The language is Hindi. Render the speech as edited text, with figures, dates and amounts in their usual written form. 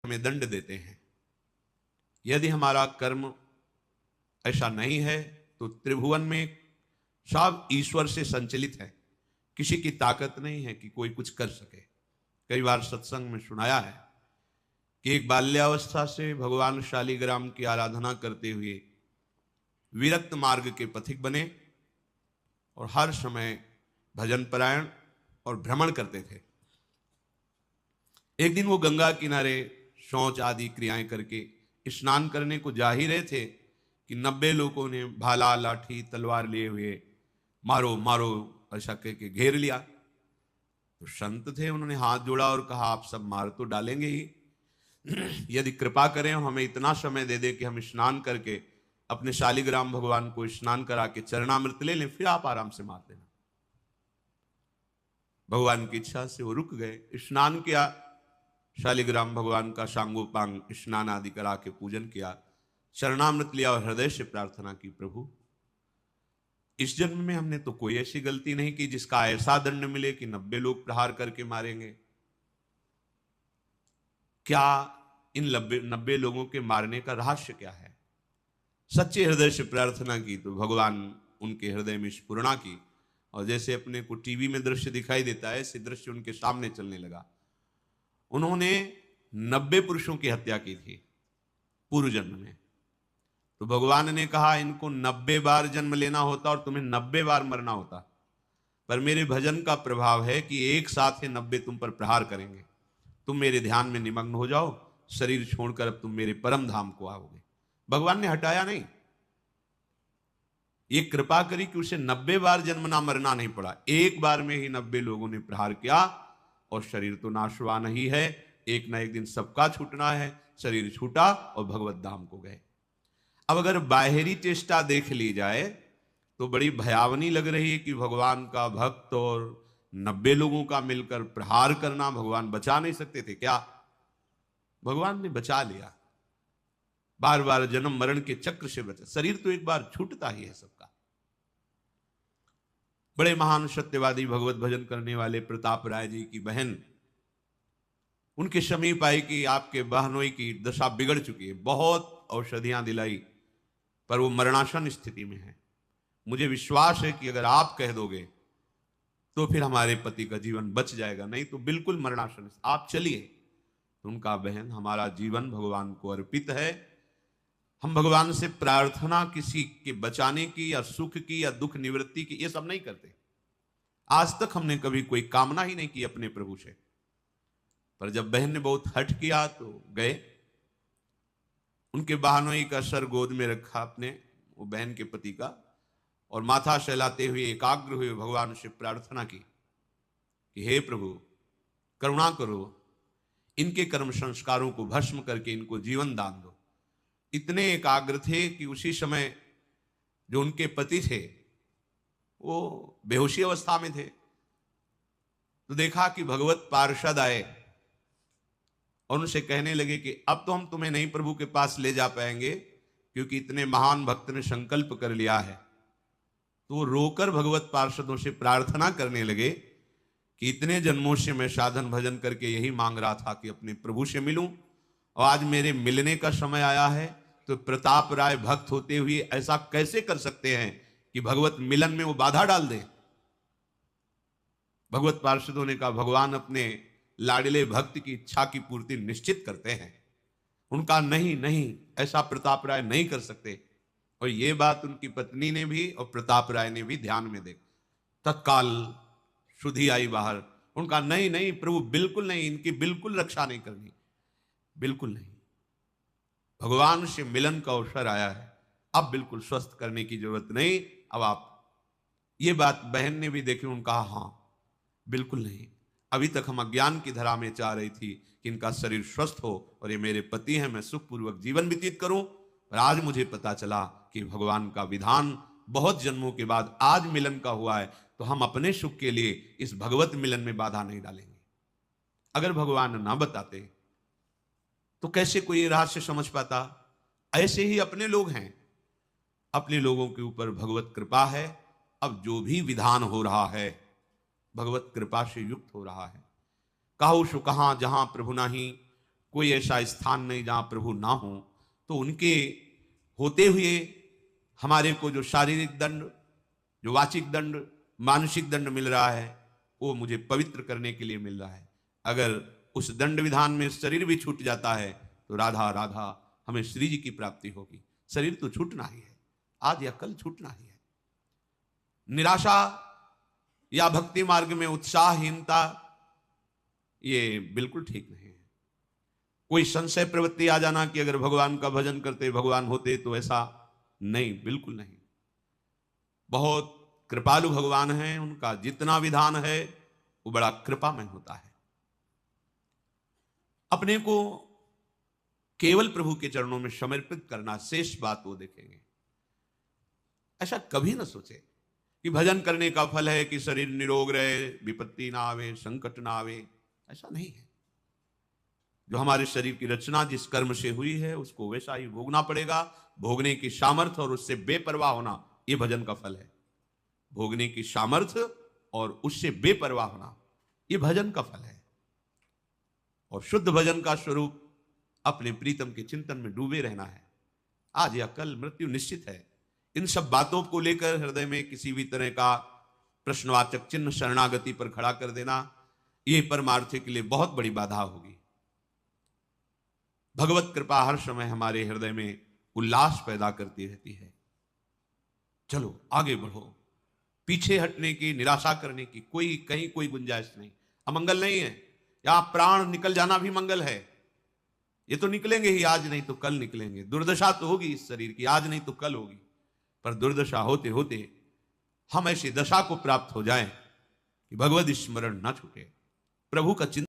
हमें दंड देते हैं। यदि हमारा कर्म ऐसा नहीं है तो त्रिभुवन में सब ईश्वर से संचलित है, किसी की ताकत नहीं है कि कोई कुछ कर सके। कई बार सत्संग में सुनाया है कि एक बाल्यावस्था से भगवान शालिग्राम की आराधना करते हुए विरक्त मार्ग के पथिक बने और हर समय भजन परायण और भ्रमण करते थे। एक दिन वो गंगा किनारे शौच आदि क्रियाएं करके स्नान करने को जा ही रहे थे कि 90 लोगों ने भाला लाठी तलवार लिए हुए मारो मारो ऐसा कह के घेर लिया। तो संत थे, उन्होंने हाथ जोड़ा और कहा आप सब मार तो डालेंगे ही, यदि कृपा करें हमें इतना समय दे दे कि हम स्नान करके अपने शालिग्राम भगवान को स्नान करा के चरणामृत ले लें, फिर आप आराम से मार देना। भगवान की इच्छा से वो रुक गए, स्नान किया, शालिग्राम भगवान का सांगोपांग स्नान आदि करा के पूजन किया, चरणामृत लिया और हृदय से प्रार्थना की, प्रभु इस जन्म में हमने तो कोई ऐसी गलती नहीं की जिसका ऐसा दंड मिले कि 90 लोग प्रहार करके मारेंगे। क्या इन 90 लोगों के मारने का रहस्य क्या है? सच्चे हृदय से प्रार्थना की तो भगवान उनके हृदय में स्फुरणा की और जैसे अपने को टीवी में दृश्य दिखाई देता है ऐसे दृश्य उनके सामने चलने लगा। उन्होंने 90 पुरुषों की हत्या की थी पूर्व जन्म में। तो भगवान ने कहा इनको 90 बार जन्म लेना होता और तुम्हें 90 बार मरना होता, पर मेरे भजन का प्रभाव है कि एक साथ ही 90 तुम पर प्रहार करेंगे। तुम मेरे ध्यान में निमग्न हो जाओ, शरीर छोड़कर अब तुम मेरे परम धाम को आओगे। भगवान ने हटाया नहीं, ये कृपा करी कि उसे 90 बार जन्म ना मरना नहीं पड़ा, एक बार में ही 90 लोगों ने प्रहार किया और शरीर तो नाशवान ही है, एक ना एक दिन सबका छूटना है। शरीर छूटा और भगवत धाम को गए। अब अगर बाहरी चेष्टा देख ली जाए तो बड़ी भयावनी लग रही है कि भगवान का भक्त और 90 लोगों का मिलकर प्रहार करना, भगवान बचा नहीं सकते थे क्या? भगवान ने बचा लिया, बार बार जन्म मरण के चक्र से बचा। शरीर तो एक बार छूटता ही है सबका। बड़े महान सत्यवादी भगवत भजन करने वाले प्रताप राय जी की बहन उनके समीप आई कि आपके बहनोई की दशा बिगड़ चुकी है, बहुत औषधियां दिलाई पर वो मरणासन स्थिति में है। मुझे विश्वास है कि अगर आप कह दोगे तो फिर हमारे पति का जीवन बच जाएगा, नहीं तो बिल्कुल मरणासन, आप चलिए। तो उनका बहन हमारा जीवन भगवान को अर्पित है, हम भगवान से प्रार्थना किसी के बचाने की या सुख की या दुख निवृत्ति की ये सब नहीं करते। आज तक हमने कभी कोई कामना ही नहीं की अपने प्रभु से। पर जब बहन ने बहुत हठ किया तो गए, उनके बहनोई का सर गोद में रखा अपने, वो बहन के पति का, और माथा सहलाते हुए एकाग्र हुए भगवान से प्रार्थना की कि हे प्रभु करुणा करो, इनके कर्म संस्कारों को भस्म करके इनको जीवन दान दो। इतने एकाग्र थे कि उसी समय जो उनके पति थे वो बेहोशी अवस्था में थे। तो देखा कि भगवत पार्षद आए और उनसे कहने लगे कि अब तो हम तुम्हें नहीं प्रभु के पास ले जा पाएंगे क्योंकि इतने महान भक्त ने संकल्प कर लिया है। तो रोकर भगवत पार्षदों से प्रार्थना करने लगे कि इतने जन्मों से मैं साधन भजन करके यही मांग रहा था कि अपने प्रभु से मिलूं और आज मेरे मिलने का समय आया है। तो प्रताप राय भक्त होते हुए ऐसा कैसे कर सकते हैं कि भगवत मिलन में वो बाधा डाल दे। भगवत पार्षदों ने कहा भगवान अपने लाडले भक्त की इच्छा की पूर्ति निश्चित करते हैं। उनका नहीं नहीं, ऐसा प्रताप राय नहीं कर सकते। और ये बात उनकी पत्नी ने भी और प्रताप राय ने भी ध्यान में देख, तत्काल शुद्धि आई बाहर। उनका नहीं नहीं प्रभु बिल्कुल नहीं, इनकी बिल्कुल रक्षा नहीं करनी, बिल्कुल नहीं। भगवान से मिलन का अवसर आया है, अब बिल्कुल स्वस्थ करने की जरूरत नहीं। अब आप, ये बात बहन ने भी देखी, उनका हाँ बिल्कुल नहीं, अभी तक हम अज्ञान की धरा में चाह रही थी कि इनका शरीर स्वस्थ हो और ये मेरे पति हैं, मैं सुखपूर्वक जीवन व्यतीत करूं। पर आज मुझे पता चला कि भगवान का विधान बहुत जन्मों के बाद आज मिलन का हुआ है, तो हम अपने सुख के लिए इस भगवत मिलन में बाधा नहीं डालेंगे। अगर भगवान ना बताते तो कैसे कोई रहस्य समझ पाता? ऐसे ही अपने लोग हैं, अपने लोगों के ऊपर भगवत कृपा है। अब जो भी विधान हो रहा है भगवत कृपा से युक्त हो रहा है। कहो सो कहां जहां प्रभु नाही, कोई ऐसा स्थान नहीं जहां प्रभु ना हो, तो उनके होते हुए हमारे को जो शारीरिक दंड, जो वाचिक दंड, मानसिक दंड मिल रहा है, वो मुझे पवित्र करने के लिए मिल रहा है। अगर उस दंड विधान में शरीर भी छूट जाता है तो राधा राधा हमें श्री जी की प्राप्ति होगी। शरीर तो छूटना ही है, आज या कल छूटना ही है। निराशा या भक्ति मार्ग में उत्साहहीनता, ये बिल्कुल ठीक नहीं है। कोई संशय प्रवृत्ति आ जाना कि अगर भगवान का भजन करते भगवान होते, तो ऐसा नहीं, बिल्कुल नहीं। बहुत कृपालु भगवान हैं, उनका जितना विधान है वो बड़ा कृपामय होता है। अपने को केवल प्रभु के चरणों में समर्पित करना, शेष बात वो देखेंगे। ऐसा कभी ना सोचे कि भजन करने का फल है कि शरीर निरोग रहे, विपत्ति ना आवे, संकट ना आवे। ऐसा नहीं है। जो हमारे शरीर की रचना जिस कर्म से हुई है उसको वैसा ही भोगना पड़ेगा। भोगने की सामर्थ्य और उससे बेपरवाह होना, ये भजन का फल है। भोगने की सामर्थ्य और उससे बेपरवाह होना, ये भजन का फल है। और शुद्ध भजन का स्वरूप अपने प्रीतम के चिंतन में डूबे रहना है। आज या कल मृत्यु निश्चित है। इन सब बातों को लेकर हृदय में किसी भी तरह का प्रश्नवाचक चिन्ह शरणागति पर खड़ा कर देना, ये परमार्थ के लिए बहुत बड़ी बाधा होगी। भगवत कृपा हर समय हमारे हृदय में उल्लास पैदा करती रहती है। चलो आगे बढ़ो, पीछे हटने की, निराशा करने की कहीं कोई गुंजाइश नहीं। अमंगल नहीं है, यहां प्राण निकल जाना भी मंगल है। ये तो निकलेंगे ही, आज नहीं तो कल निकलेंगे। दुर्दशा तो होगी इस शरीर की, आज नहीं तो कल होगी। पर दुर्दशा होते होते हम ऐसी दशा को प्राप्त हो जाएं कि भगवत स्मरण ना छूटे, प्रभु का चिंतन